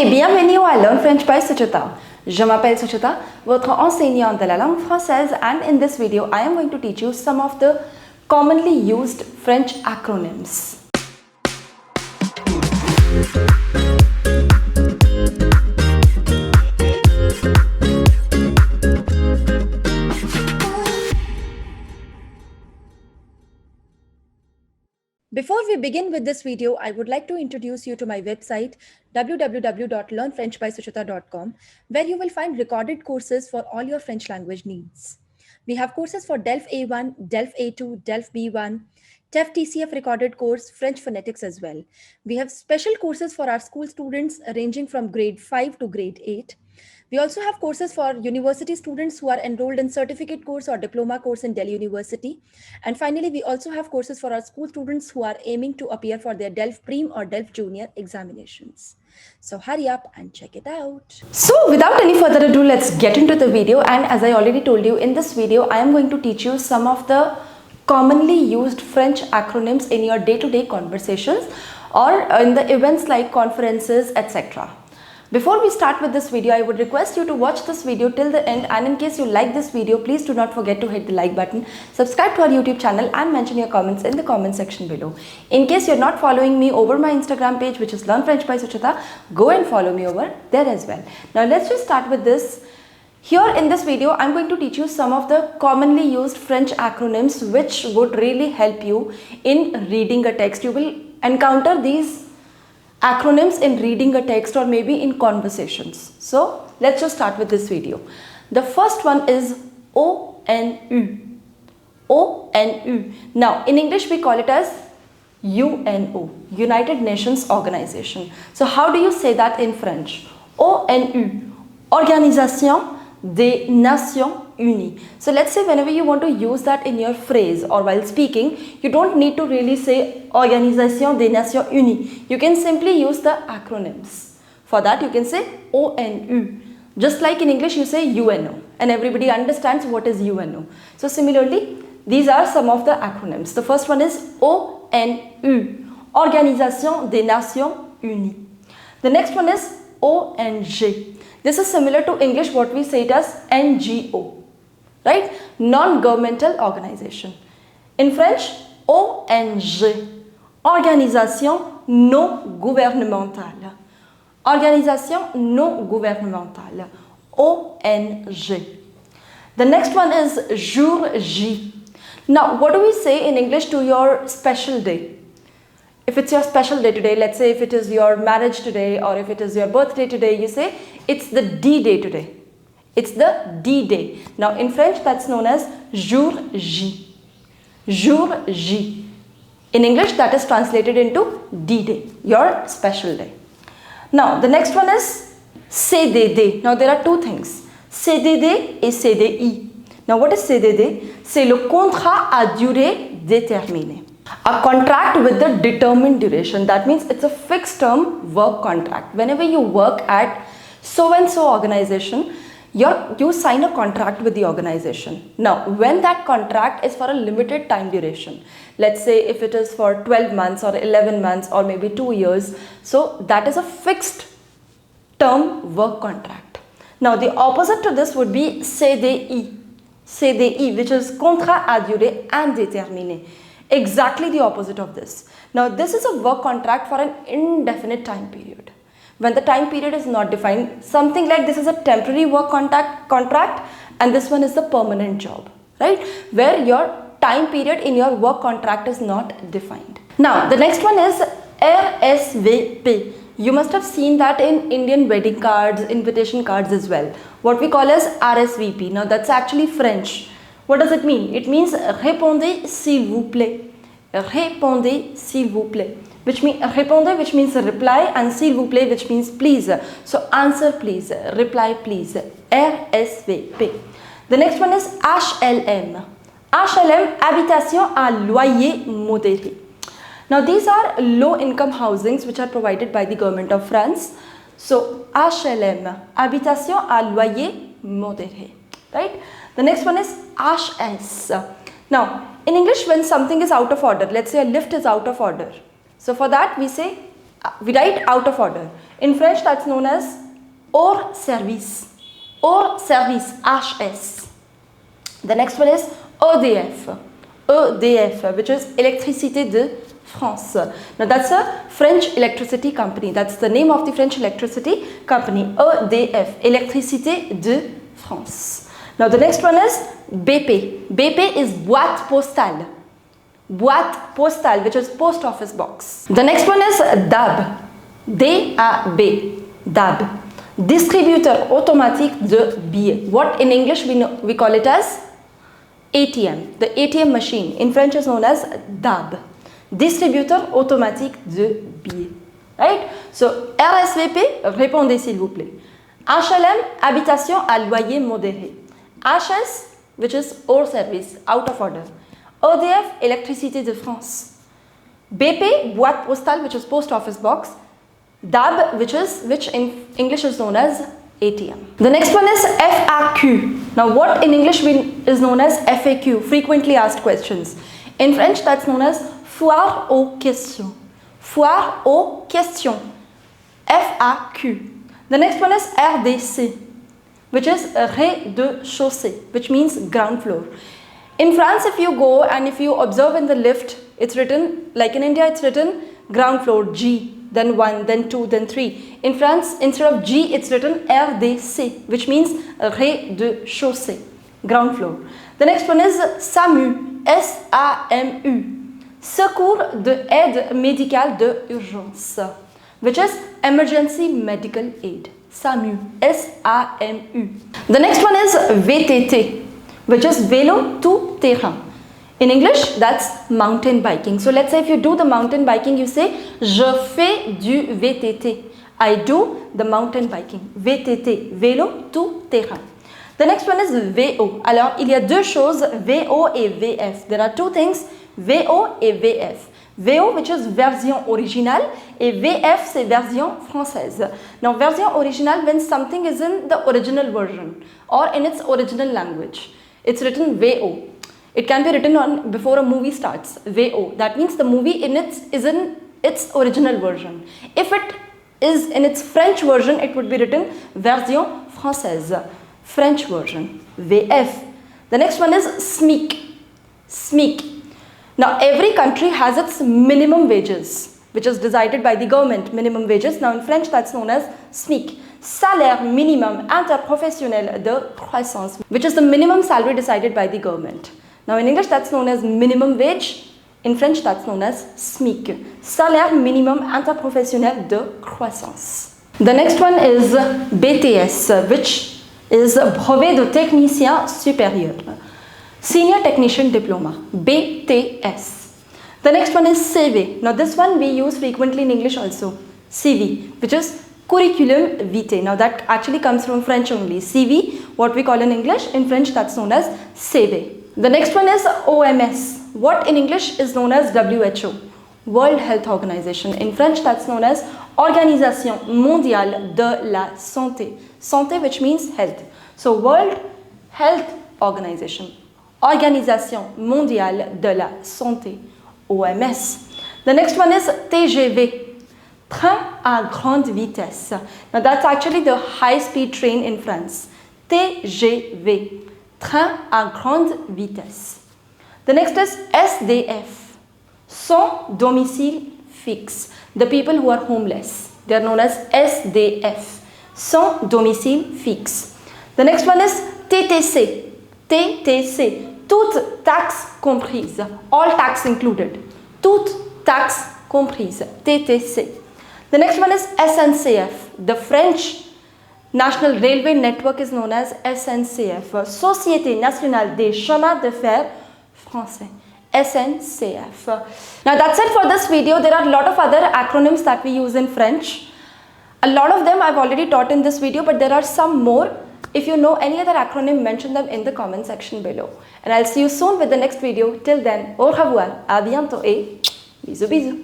et bienvenue à Learn French by Suchita. Je m'appelle Suchita, votre enseignante de la langue française, and in this video I am going to teach you some of the commonly used French acronyms. Before we begin with this video, I would like to introduce you to my website www.learnfrenchbysuchita.com, where you will find recorded courses for all your French language needs. We have courses for DELF A1, DELF A2, DELF B1, TEF TCF recorded course, French phonetics as well. We have special courses for our school students ranging from grade 5 to grade 8. We also have courses for university students who are enrolled in certificate course or diploma course in Delhi University. And finally, we also have courses for our school students who are aiming to appear for their DELF Prem or DELF Junior examinations. So hurry up and check it out. So without any further ado, let's get into the video. And as I already told you, in this video, I am going to teach you some of the commonly used French acronyms in your day-to-day conversations or in the events like conferences, etc. Before we start with this video, I would request you to watch this video till the end, and in case you like this video, please do not forget to hit the like button, subscribe to our YouTube channel and mention your comments in the comment section below. In case you're not following me over my Instagram page, which is Learn French by Suchita, go and follow me over there as well. Now let's just start with this. Here in this video, I'm going to teach you some of the commonly used French acronyms which would really help you in reading a text. You will encounter these acronyms in reading a text or maybe in conversations. So let's just start with this video. The first one is ONU. ONU. Now in English we call it as UNO, United Nations Organization. So how do you say that in French? ONU, Organisation des Nations Unies. So let's say whenever you want to use that in your phrase or while speaking, you don't need to really say Organisation des Nations Unies. You can simply use the acronyms. For that you can say ONU. Just like in English you say UNO, and everybody understands what is UNO. So similarly, these are some of the acronyms. The first one is ONU, Organisation des Nations Unies. The next one is ONG. This is similar to English, what we say it as NGO, right? Non-governmental organization. In French, ONG, Organisation non gouvernementale. Organisation non gouvernementale, ONG. The next one is jour J. Now, what do we say in English to your special day? If it's your special day today, let's say if it is your marriage today or if it is your birthday today, you say it's the D-Day today. It's the D-Day. Now in French that's known as jour J. Jour J. In English that is translated into D-Day, your special day. Now the next one is CDD. Now there are two things, CDD et CDI. Now what is CDD? C'est le contrat à durée déterminée. A contract with the determined duration. That means it's a fixed term work contract. Whenever you work at so and so organization, you sign a contract with the organization. Now when that contract is for a limited time duration, let's say if it is for 12 months or 11 months or maybe 2 years, so that is a fixed term work contract. Now the opposite to this would be CDI. CDI, which is contrat à durée indéterminée. Exactly the opposite of this. Now this is a work contract for an indefinite time period. When the time period is not defined, something like this is a temporary work contract and this one is the permanent job, right? Where your time period in your work contract is not defined. Now the next one is RSVP. You must have seen that in Indian wedding cards, invitation cards as well. What we call as RSVP. Now that's actually French. What does it mean? It means répondez s'il vous plaît. Répondez s'il vous plaît. Which means répondez, which means reply, and s'il vous plaît, which means please. So answer please, reply please. RSVP. The next one is HLM. HLM, habitation à loyer modéré. Now these are low income housings which are provided by the government of France. So HLM, habitation à loyer modéré, right? The next one is HS. Now in English, when something is out of order, let's say a lift is out of order, so for that we say we write out of order. In French, that's known as hors service. Hors service, HS. The next one is EDF. EDF, which is Électricité de France. Now that's a French electricity company. That's the name of the French electricity company. EDF, Électricité de France. Now the next one is BP. BP is boîte postale. Boîte postale, which is post office box. The next one is DAB. D-A-B. DAB. Distributeur automatique de billets. What in English we call it as ATM. The ATM machine in French is known as DAB. Distributeur automatique de billets. Right? So RSVP, répondez s'il vous plaît. HLM, habitation à loyer modéré. HS, which is hors service, out of order. EDF, Électricité de France. BP, boîte postale, which is post office box. DAB, which in English is known as ATM. The next one is FAQ. Now what in English is known as FAQ, frequently asked questions. In French, that's known as foire aux questions. Foire aux questions. FAQ. The next one is RDC, which is rez-de-chaussée, which means ground floor. In France, if you go and if you observe in the lift, it's written, like in India, it's written ground floor G, then 1, then 2, then 3. In France, instead of G, it's written RDC, which means rez-de-chaussée, ground floor. The next one is SAMU, S-A-M-U, Secours de aide médicale de urgence, which is emergency medical aid. SAMU, S-A-M-U. The next one is VTT, which is vélo tout terrain. In English, that's mountain biking. So let's say if you do the mountain biking, you say, je fais du VTT. I do the mountain biking. VTT, vélo tout terrain. The next one is VO. Alors, il y a deux choses, VO et VF. There are two things, VO et VF. VO, which is version originale, et VF, c'est version française. Now, version originale, when something is in the original version or in its original language, it's written VO. It can be written on before a movie starts, VO. That means the movie is in its original version. If it is in its French version, it would be written version française, French version, VF. The next one is SMIC. SMIC. Now, every country has its minimum wages, which is decided by the government, minimum wages. Now, in French, that's known as SMIC. Salaire minimum interprofessionnel de croissance, which is the minimum salary decided by the government. Now, in English, that's known as minimum wage. In French, that's known as SMIC. Salaire minimum interprofessionnel de croissance. The next one is BTS, which is Brevet de technicien supérieur. Senior Technician Diploma, BTS. The next one is CV. Now this one we use frequently in English also, CV, which is Curriculum Vitae. Now that actually comes from French only. CV, what we call in English, in French that's known as CV. The next one is OMS. What in English is known as WHO, World Health Organization. In French that's known as Organisation Mondiale de la Santé. Santé, which means health. So World Health Organization. Organisation Mondiale de la Santé, OMS. The next one is TGV, Train à grande vitesse. Now that's actually the high-speed train in France. TGV, Train à grande vitesse. The next is SDF, sans domicile fixe. The people who are homeless, they are known as SDF, sans domicile fixe. The next one is TTC, TTC. Toutes taxes comprises, all tax included, toutes taxes comprises, TTC. The next one is SNCF. The French National Railway Network is known as SNCF, Société Nationale des Chemins de Fer Français, SNCF. Now that's it for this video. There are a lot of other acronyms that we use in French. A lot of them I've already taught in this video, but there are some more. If you know any other acronym, mention them in the comment section below. And I'll see you soon with the next video. Till then, au revoir, à bientôt et bisous bisous.